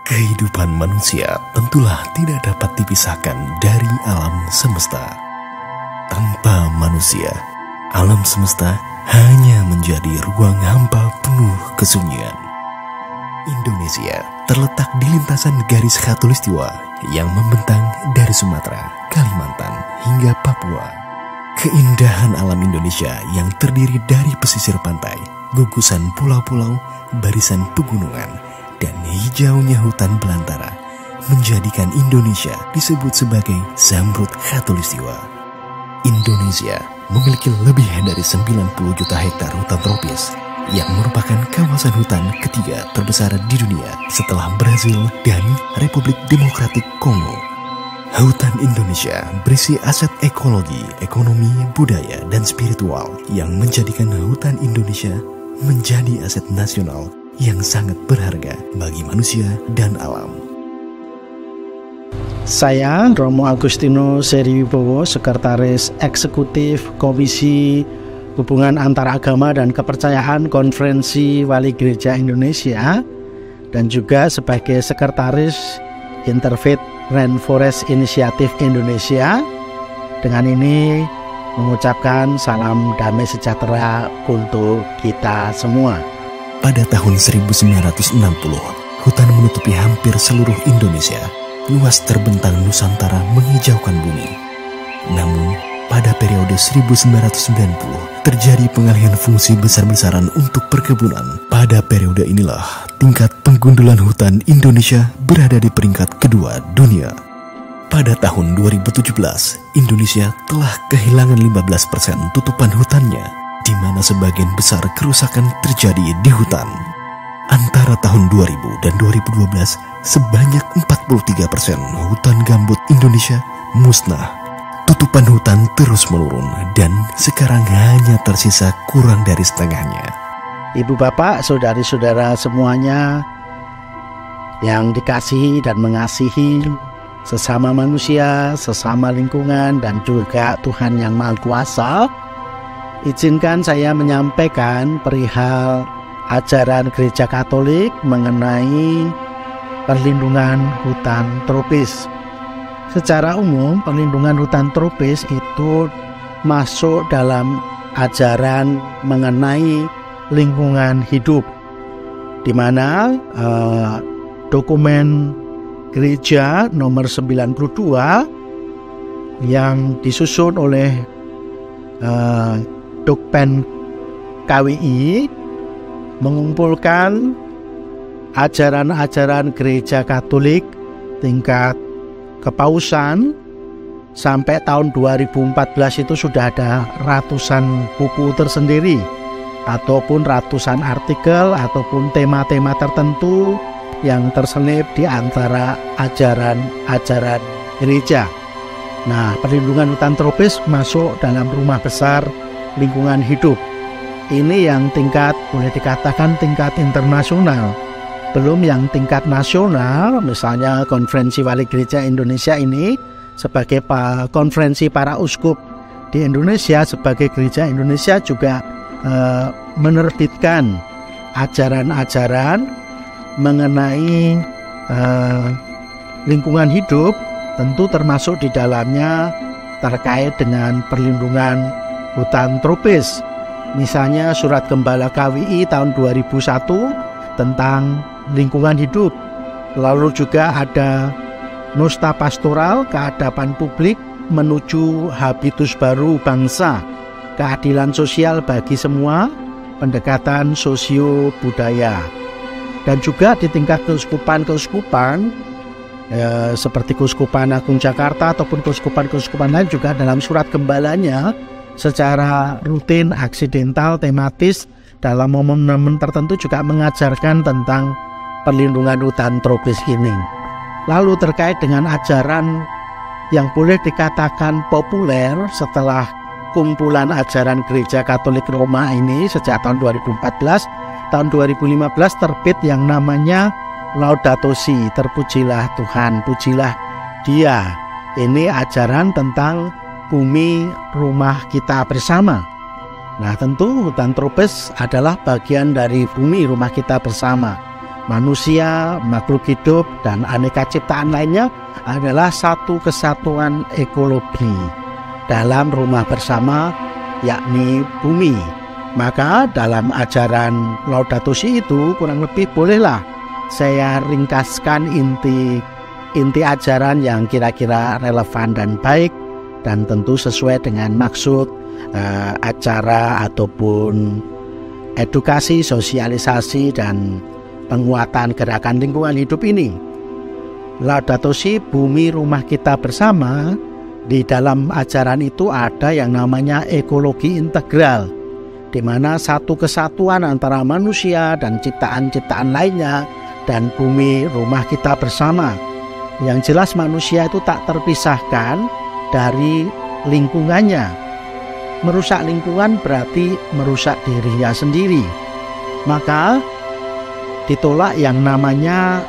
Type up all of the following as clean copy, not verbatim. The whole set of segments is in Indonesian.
Kehidupan manusia tentulah tidak dapat dipisahkan dari alam semesta. Tanpa manusia, alam semesta hanya menjadi ruang hampa penuh kesunyian. Indonesia terletak di lintasan garis khatulistiwa yang membentang dari Sumatera, Kalimantan, hingga Papua. Keindahan alam Indonesia yang terdiri dari pesisir pantai, gugusan pulau-pulau, barisan pegunungan, dan hijaunya hutan belantara menjadikan Indonesia disebut sebagai Zamrud Khatulistiwa. Indonesia memiliki lebih dari 90 juta hektar hutan tropis yang merupakan kawasan hutan ketiga terbesar di dunia setelah Brazil dan Republik Demokratik Kongo. Hutan Indonesia berisi aset ekologi, ekonomi, budaya, dan spiritual yang menjadikan hutan Indonesia menjadi aset nasional yang sangat berharga bagi manusia dan alam. Saya Romo Agustino Seriwibowo, Sekretaris Eksekutif Komisi Hubungan Antaragama dan Kepercayaan Konferensi Wali Gereja Indonesia, dan juga sebagai Sekretaris Interfaith Rainforest Initiative Indonesia. Dengan ini mengucapkan salam damai sejahtera untuk kita semua. Pada tahun 1960, hutan menutupi hampir seluruh Indonesia. Luas terbentang Nusantara menghijaukan bumi. Namun, pada periode 1990, terjadi pengalihan fungsi besar-besaran untuk perkebunan. Pada periode inilah, tingkat penggundulan hutan Indonesia berada di peringkat kedua dunia. Pada tahun 2017, Indonesia telah kehilangan 15% tutupan hutannya, di mana sebagian besar kerusakan terjadi di hutan. Antara tahun 2000 dan 2012, sebanyak 43% hutan gambut Indonesia musnah. Tutupan hutan terus menurun dan sekarang hanya tersisa kurang dari setengahnya. Ibu bapak, saudari-saudara semuanya yang dikasihi dan mengasihi sesama manusia, sesama lingkungan, dan juga Tuhan Yang Maha Kuasa, izinkan saya menyampaikan perihal ajaran Gereja Katolik mengenai perlindungan hutan tropis. Secara umum, perlindungan hutan tropis itu masuk dalam ajaran mengenai lingkungan hidup, di mana dokumen Gereja nomor 92 yang disusun oleh Dokpen KWI mengumpulkan ajaran-ajaran Gereja Katolik tingkat kepausan. Sampai tahun 2014 itu sudah ada ratusan buku tersendiri ataupun ratusan artikel ataupun tema-tema tertentu yang terselip di antara ajaran-ajaran gereja. Nah, perlindungan hutan tropis masuk dalam rumah besar lingkungan hidup. Ini yang tingkat, boleh dikatakan tingkat internasional. Belum yang tingkat nasional, misalnya Konferensi Wali Gereja Indonesia ini sebagai konferensi para uskup di Indonesia, sebagai Gereja Indonesia juga menerbitkan ajaran-ajaran mengenai lingkungan hidup, tentu termasuk di dalamnya terkait dengan perlindungan hutan tropis. Misalnya Surat Gembala KWI tahun 2001 tentang lingkungan hidup. Lalu juga ada Nosta Pastoral Kehadapan Publik menuju Habitus Baru Bangsa, Keadilan Sosial bagi Semua, Pendekatan Sosio Budaya. Dan juga di tingkat keuskupan seperti Keuskupan Agung Jakarta ataupun keuskupan-keuskupan lain juga dalam surat gembalanya secara rutin, aksidental, tematis dalam momen-momen tertentu juga mengajarkan tentang perlindungan hutan tropis ini. Lalu terkait dengan ajaran yang boleh dikatakan populer setelah kumpulan ajaran Gereja Katolik Roma ini sejak tahun 2014, tahun 2015 terbit yang namanya Laudato Si, terpujilah Tuhan, pujilah Dia. Ini ajaran tentang bumi rumah kita bersama. Nah, tentu hutan tropis adalah bagian dari bumi rumah kita bersama. manusia, makhluk hidup, dan aneka ciptaan lainnya adalah satu kesatuan ekologi dalam rumah bersama, yakni bumi. Maka dalam ajaran Laudato Si itu kurang lebih bolehlah saya ringkaskan inti ajaran yang kira-kira relevan dan baik, dan tentu sesuai dengan maksud acara ataupun edukasi, sosialisasi, dan penguatan gerakan lingkungan hidup ini. Laudato Si, bumi rumah kita bersama, di dalam ajaran itu ada yang namanya ekologi integral, di mana satu kesatuan antara manusia dan ciptaan-ciptaan lainnya dan bumi rumah kita bersama. Yang jelas manusia itu tak terpisahkan dari lingkungannya. Merusak lingkungan berarti merusak dirinya sendiri. Maka ditolak yang namanya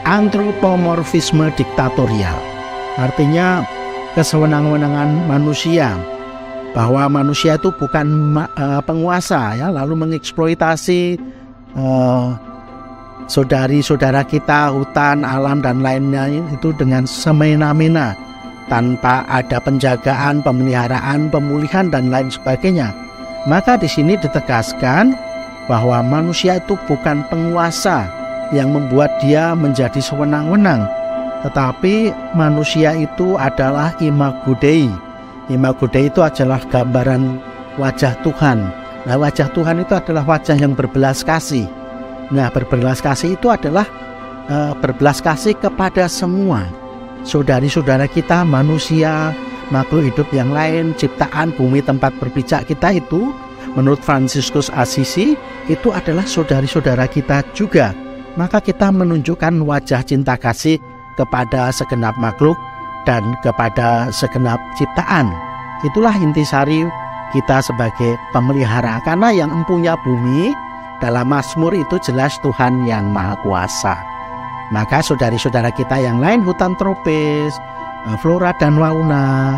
antropomorfisme diktatorial. Artinya kesewenang-wenangan manusia, bahwa manusia itu bukan penguasa ya, lalu mengeksploitasi saudari-saudara kita, hutan, alam, dan lainnya itu dengan semena-mena, tanpa ada penjagaan, pemeliharaan, pemulihan, dan lain sebagainya. Maka di sini ditegaskan bahwa manusia itu bukan penguasa yang membuat dia menjadi sewenang-wenang, tetapi manusia itu adalah imago Dei. Imago Dei itu adalah gambaran wajah Tuhan. Nah, wajah Tuhan itu adalah wajah yang berbelas kasih. Nah, berbelas kasih itu adalah berbelas kasih kepada semua saudari-saudara kita, manusia, makhluk hidup yang lain, ciptaan bumi tempat berpijak kita itu, menurut Fransiskus Assisi, itu adalah saudari-saudara kita juga. Maka kita menunjukkan wajah cinta kasih kepada segenap makhluk dan kepada segenap ciptaan. Itulah intisari kita sebagai pemelihara, karena yang empunya bumi dalam Mazmur itu jelas Tuhan yang Maha Kuasa. Maka saudari-saudara kita yang lain, hutan tropis, flora dan fauna,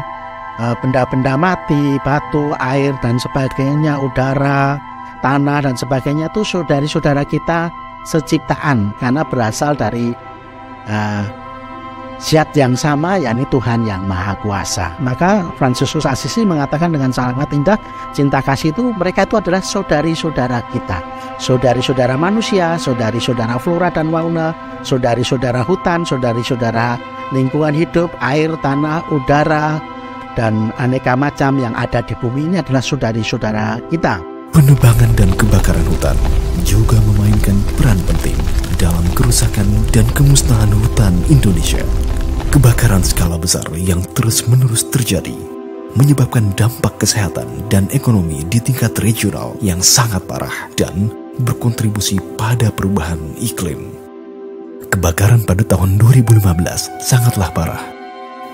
benda-benda mati, batu, air dan sebagainya, udara, tanah dan sebagainya, itu saudari-saudara kita seciptaan, karena berasal dari zat yang sama, yakni Tuhan yang Maha Kuasa. Maka Fransiskus Assisi mengatakan dengan sangat indah, cinta kasih itu, mereka itu adalah saudari-saudara kita, saudari-saudara manusia, saudari-saudara flora dan fauna, saudari-saudara hutan, saudari-saudara lingkungan hidup, air, tanah, udara, dan aneka macam yang ada di bumi ini adalah saudari-saudara kita. Penebangan dan kebakaran hutan juga memainkan peran penting dalam kerusakan dan kemusnahan hutan Indonesia. Kebakaran skala besar yang terus-menerus terjadi menyebabkan dampak kesehatan dan ekonomi di tingkat regional yang sangat parah dan berkontribusi pada perubahan iklim. Kebakaran pada tahun 2015 sangatlah parah.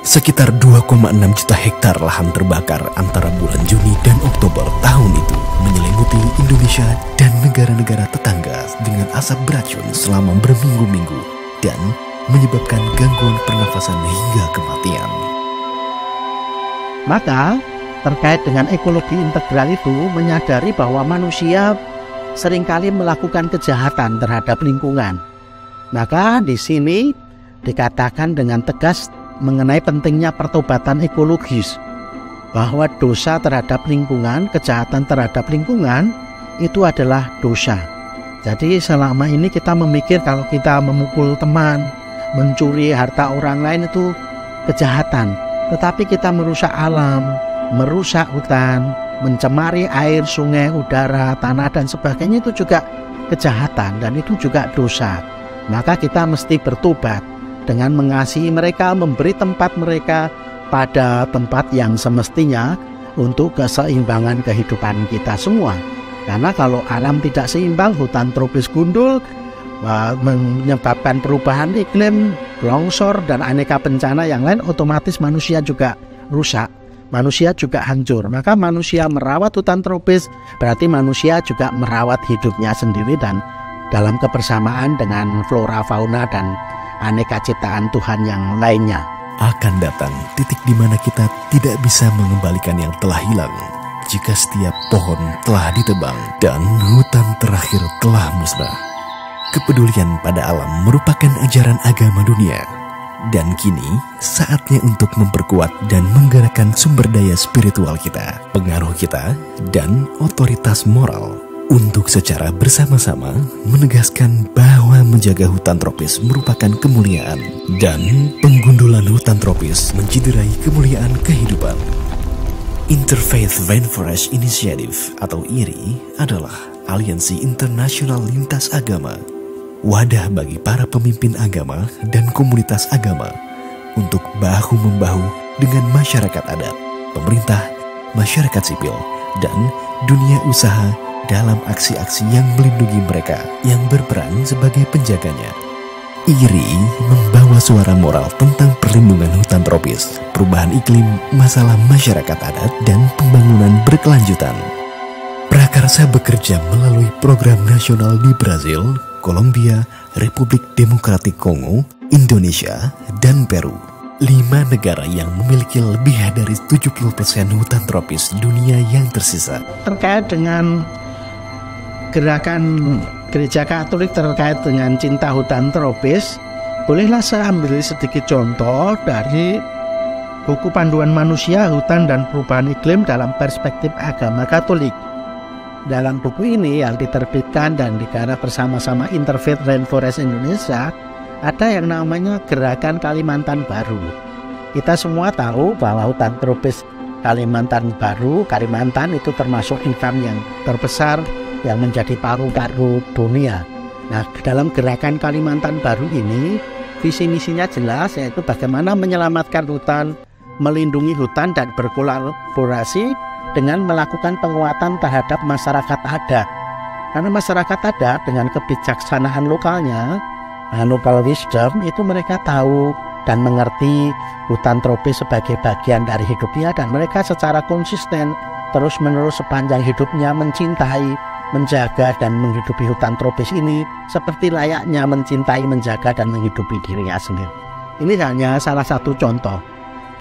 Sekitar 2,6 juta hektar lahan terbakar antara bulan Juni dan Oktober tahun itu, menyelimuti Indonesia dan negara-negara tetangga dengan asap beracun selama berminggu-minggu dan menyebabkan gangguan pernafasan hingga kematian. Maka terkait dengan ekologi integral itu menyadari bahwa manusia seringkali melakukan kejahatan terhadap lingkungan. Maka di sini dikatakan dengan tegas mengenai pentingnya pertobatan ekologis, bahwa dosa terhadap lingkungan, kejahatan terhadap lingkungan itu adalah dosa. Jadi selama ini kita memikir kalau kita memukul teman, mencuri harta orang lain itu kejahatan. Tetapi kita merusak alam, merusak hutan, mencemari air, sungai, udara, tanah dan sebagainya itu juga kejahatan dan itu juga dosa. Maka kita mesti bertobat dengan mengasihi mereka, memberi tempat mereka pada tempat yang semestinya untuk keseimbangan kehidupan kita semua. Karena kalau alam tidak seimbang, hutan tropis gundul, menyebabkan perubahan iklim, longsor, dan aneka bencana yang lain, otomatis manusia juga rusak, manusia juga hancur. Maka manusia merawat hutan tropis, berarti manusia juga merawat hidupnya sendiri dan dalam kebersamaan dengan flora, fauna, dan aneka ciptaan Tuhan yang lainnya. Akan datang titik di mana kita tidak bisa mengembalikan yang telah hilang. Jika setiap pohon telah ditebang dan hutan terakhir telah musnah, kepedulian pada alam merupakan ajaran agama dunia. Dan kini saatnya untuk memperkuat dan menggerakkan sumber daya spiritual kita, pengaruh kita, dan otoritas moral untuk secara bersama-sama menegaskan bahwa menjaga hutan tropis merupakan kemuliaan dan penggundulan hutan tropis menciderai kemuliaan kehidupan. Interfaith Rainforest Initiative atau IRI adalah aliansi internasional lintas agama, wadah bagi para pemimpin agama dan komunitas agama untuk bahu-membahu dengan masyarakat adat, pemerintah, masyarakat sipil, dan dunia usaha dalam aksi-aksi yang melindungi mereka yang berperan sebagai penjaganya. IRI membawa suara moral tentang perlindungan hutan tropis, perubahan iklim, masalah masyarakat adat, dan pembangunan berkelanjutan. Prakarsa bekerja melalui program nasional di Brazil, Kolombia, Republik Demokratik Kongo, Indonesia, dan Peru. 5 negara yang memiliki lebih dari 70% hutan tropis dunia yang tersisa. Terkait dengan gerakan Gereja Katolik terkait dengan cinta hutan tropis, bolehlah saya ambil sedikit contoh dari buku Panduan Manusia, Hutan dan Perubahan Iklim dalam Perspektif Agama Katolik. Dalam buku ini yang diterbitkan dan digarap bersama-sama Interfaith Rainforest Indonesia, ada yang namanya Gerakan Kalimantan Baru. Kita semua tahu bahwa hutan tropis Kalimantan Baru, Kalimantan itu termasuk hutan yang terbesar yang menjadi paru-paru dunia. Nah, dalam Gerakan Kalimantan Baru ini, visi misinya jelas, yaitu bagaimana menyelamatkan hutan, melindungi hutan, dan berkolaborasi dengan melakukan penguatan terhadap masyarakat adat. Karena masyarakat adat dengan kebijaksanaan lokalnya, local wisdom, itu mereka tahu dan mengerti hutan tropis sebagai bagian dari hidupnya, dan mereka secara konsisten terus-menerus sepanjang hidupnya mencintai, menjaga, dan menghidupi hutan tropis ini seperti layaknya mencintai, menjaga, dan menghidupi dirinya sendiri. Ini hanya salah satu contoh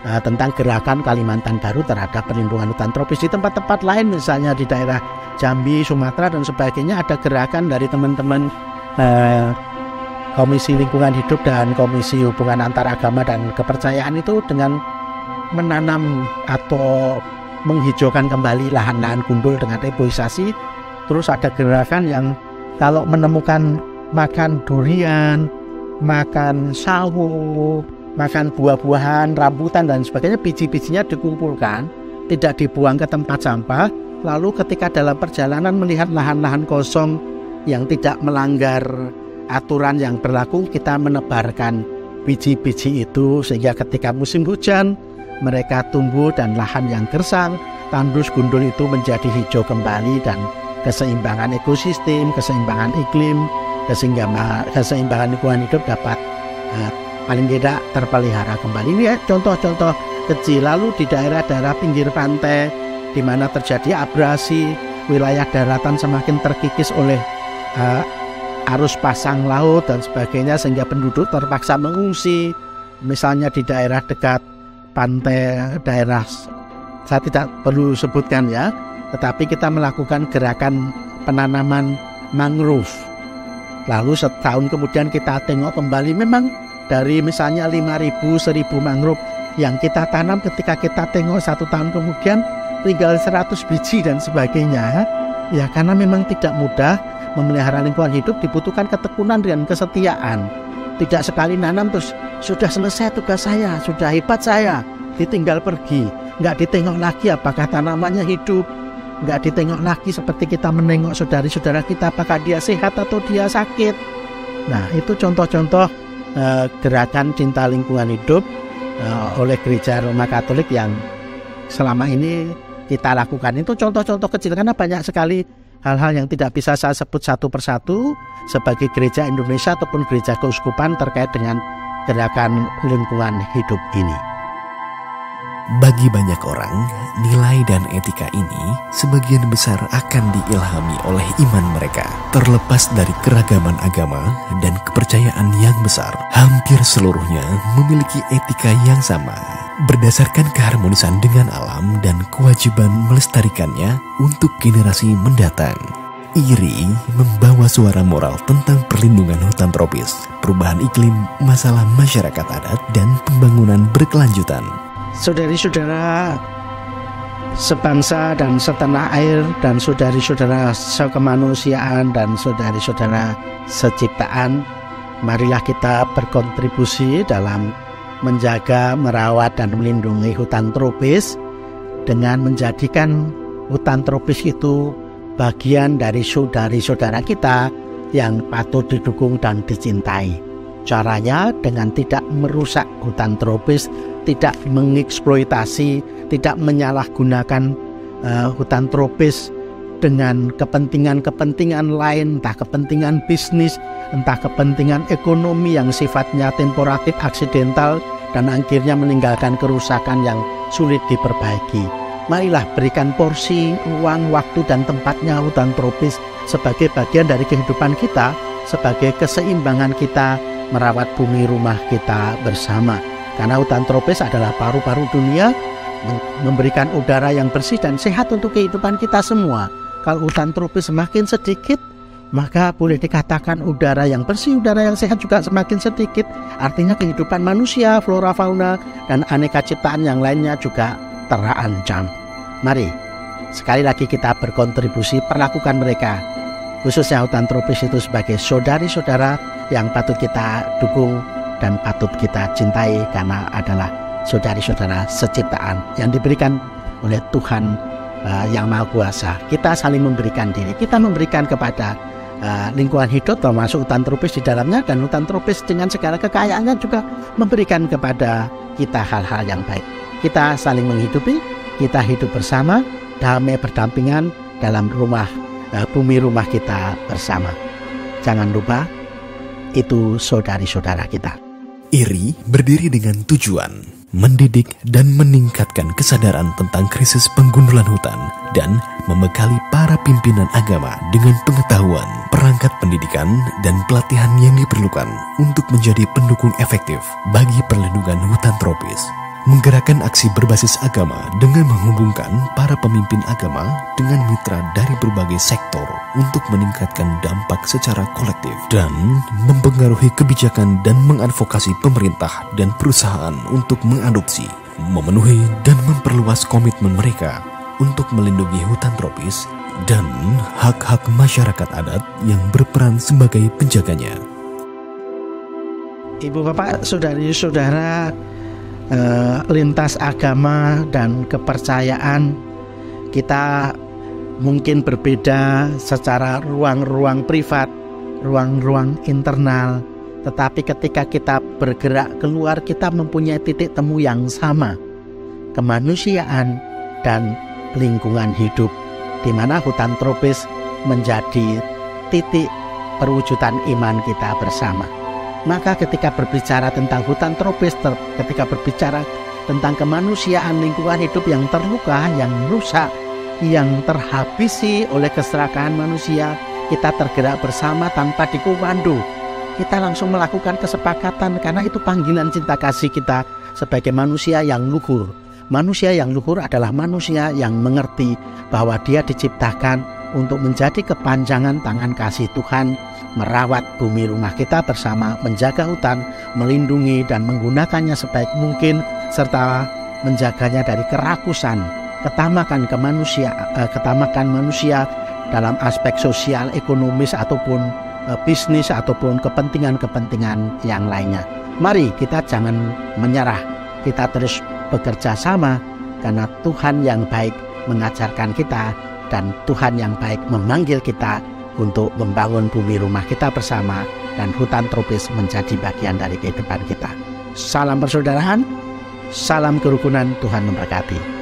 tentang Gerakan Kalimantan Baru terhadap perlindungan hutan tropis. Di tempat-tempat lain, misalnya di daerah Jambi, Sumatera, dan sebagainya, ada gerakan dari teman-teman Komisi Lingkungan Hidup dan Komisi Hubungan Antaragama dan Kepercayaan itu dengan menanam atau menghijaukan kembali lahan-lahan gundul dengan reboisasi. Terus ada gerakan yang kalau menemukan makan durian, makan sawo, makan buah-buahan, rambutan, dan sebagainya, biji-bijinya dikumpulkan, tidak dibuang ke tempat sampah. Lalu ketika dalam perjalanan melihat lahan-lahan kosong yang tidak melanggar aturan yang berlaku, kita menebarkan biji-biji itu sehingga ketika musim hujan mereka tumbuh dan lahan yang gersang, tandus gundul itu menjadi hijau kembali, dan keseimbangan ekosistem, keseimbangan iklim, keseimbangan lingkungan hidup dapat paling tidak terpelihara kembali. Ini ya contoh-contoh kecil. Lalu di daerah-daerah pinggir pantai di mana terjadi abrasi, wilayah daratan semakin terkikis oleh arus pasang laut dan sebagainya, sehingga penduduk terpaksa mengungsi. Misalnya di daerah dekat pantai, daerah saya tidak perlu sebutkan ya, tetapi kita melakukan gerakan penanaman mangrove. Lalu setahun kemudian kita tengok kembali, memang dari misalnya 5.000, 1.000 mangrove yang kita tanam, ketika kita tengok 1 tahun kemudian tinggal 100 biji dan sebagainya. Ya, karena memang tidak mudah memelihara lingkungan hidup, dibutuhkan ketekunan dan kesetiaan. Tidak sekali nanam terus sudah selesai tugas saya, sudah hebat saya, ditinggal pergi. Nggak ditengok lagi apakah tanamannya hidup, nggak ditengok lagi seperti kita menengok saudara-saudara kita apakah dia sehat atau dia sakit. Nah, itu contoh-contoh gerakan cinta lingkungan hidup oleh Gereja Roma Katolik yang selama ini kita lakukan. Itu contoh-contoh kecil, karena banyak sekali hal-hal yang tidak bisa saya sebut satu persatu sebagai gereja Indonesia ataupun gereja keuskupan terkait dengan gerakan lingkungan hidup ini. Bagi banyak orang, nilai dan etika ini sebagian besar akan diilhami oleh iman mereka. Terlepas dari keragaman agama dan kepercayaan yang besar, hampir seluruhnya memiliki etika yang sama, berdasarkan keharmonisan dengan alam dan kewajiban melestarikannya untuk generasi mendatang. IRI membawa suara moral tentang perlindungan hutan tropis, perubahan iklim, masalah masyarakat adat, dan pembangunan berkelanjutan. Saudari-saudara sebangsa dan setanah air, dan saudari-saudara sekemanusiaan, dan saudari-saudara seciptaan, marilah kita berkontribusi dalam menjaga, merawat, dan melindungi hutan tropis dengan menjadikan hutan tropis itu bagian dari saudari-saudara kita yang patut didukung dan dicintai. Caranya dengan tidak merusak hutan tropis, tidak mengeksploitasi, tidak menyalahgunakan hutan tropis dengan kepentingan-kepentingan lain, entah kepentingan bisnis, entah kepentingan ekonomi yang sifatnya temporatif, aksidental, dan akhirnya meninggalkan kerusakan yang sulit diperbaiki. Marilah berikan porsi, ruang, waktu, dan tempatnya hutan tropis sebagai bagian dari kehidupan kita, sebagai keseimbangan kita merawat bumi rumah kita bersama. Karena hutan tropis adalah paru-paru dunia, memberikan udara yang bersih dan sehat untuk kehidupan kita semua. Kalau hutan tropis semakin sedikit, maka boleh dikatakan udara yang bersih, udara yang sehat juga semakin sedikit. Artinya kehidupan manusia, flora, fauna, dan aneka ciptaan yang lainnya juga terancam. Mari, sekali lagi kita berkontribusi, perlakukan mereka, khususnya hutan tropis itu sebagai saudari-saudara yang patut kita dukung dan patut kita cintai, karena adalah saudari-saudara seciptaan yang diberikan oleh Tuhan yang Maha Kuasa. Kita saling memberikan diri, kita memberikan kepada lingkungan hidup, termasuk hutan tropis di dalamnya, dan hutan tropis dengan segala kekayaannya juga memberikan kepada kita hal-hal yang baik. Kita saling menghidupi, kita hidup bersama, damai berdampingan dalam bumi rumah kita bersama. Jangan lupa, itu saudari-saudara kita. IRI berdiri dengan tujuan mendidik dan meningkatkan kesadaran tentang krisis penggundulan hutan dan membekali para pimpinan agama dengan pengetahuan, perangkat pendidikan, dan pelatihan yang diperlukan untuk menjadi pendukung efektif bagi perlindungan hutan tropis. Menggerakkan aksi berbasis agama dengan menghubungkan para pemimpin agama dengan mitra dari berbagai sektor untuk meningkatkan dampak secara kolektif dan mempengaruhi kebijakan dan mengadvokasi pemerintah dan perusahaan untuk mengadopsi, memenuhi, dan memperluas komitmen mereka untuk melindungi hutan tropis dan hak-hak masyarakat adat yang berperan sebagai penjaganya. Ibu bapak, saudari-saudara, lintas agama dan kepercayaan kita mungkin berbeda secara ruang-ruang privat, ruang-ruang internal, tetapi ketika kita bergerak keluar, kita mempunyai titik temu yang sama, kemanusiaan dan lingkungan hidup, di mana hutan tropis menjadi titik perwujudan iman kita bersama. Maka ketika berbicara tentang hutan tropis, ketika berbicara tentang kemanusiaan, lingkungan hidup yang terluka, yang rusak, yang terhabisi oleh keserakahan manusia, kita tergerak bersama tanpa dikomando. Kita langsung melakukan kesepakatan, karena itu panggilan cinta kasih kita sebagai manusia yang luhur. Manusia yang luhur adalah manusia yang mengerti bahwa dia diciptakan untuk menjadi kepanjangan tangan kasih Tuhan, merawat bumi rumah kita bersama, menjaga hutan, melindungi dan menggunakannya sebaik mungkin, serta menjaganya dari kerakusan, ketamakan manusia dalam aspek sosial, ekonomis, ataupun bisnis, ataupun kepentingan-kepentingan yang lainnya. Mari kita jangan menyerah, kita terus bekerja sama, karena Tuhan yang baik mengajarkan kita, dan Tuhan yang baik memanggil kita untuk membangun bumi rumah kita bersama, dan hutan tropis menjadi bagian dari kehidupan kita. Salam persaudaraan, salam kerukunan, Tuhan memberkati.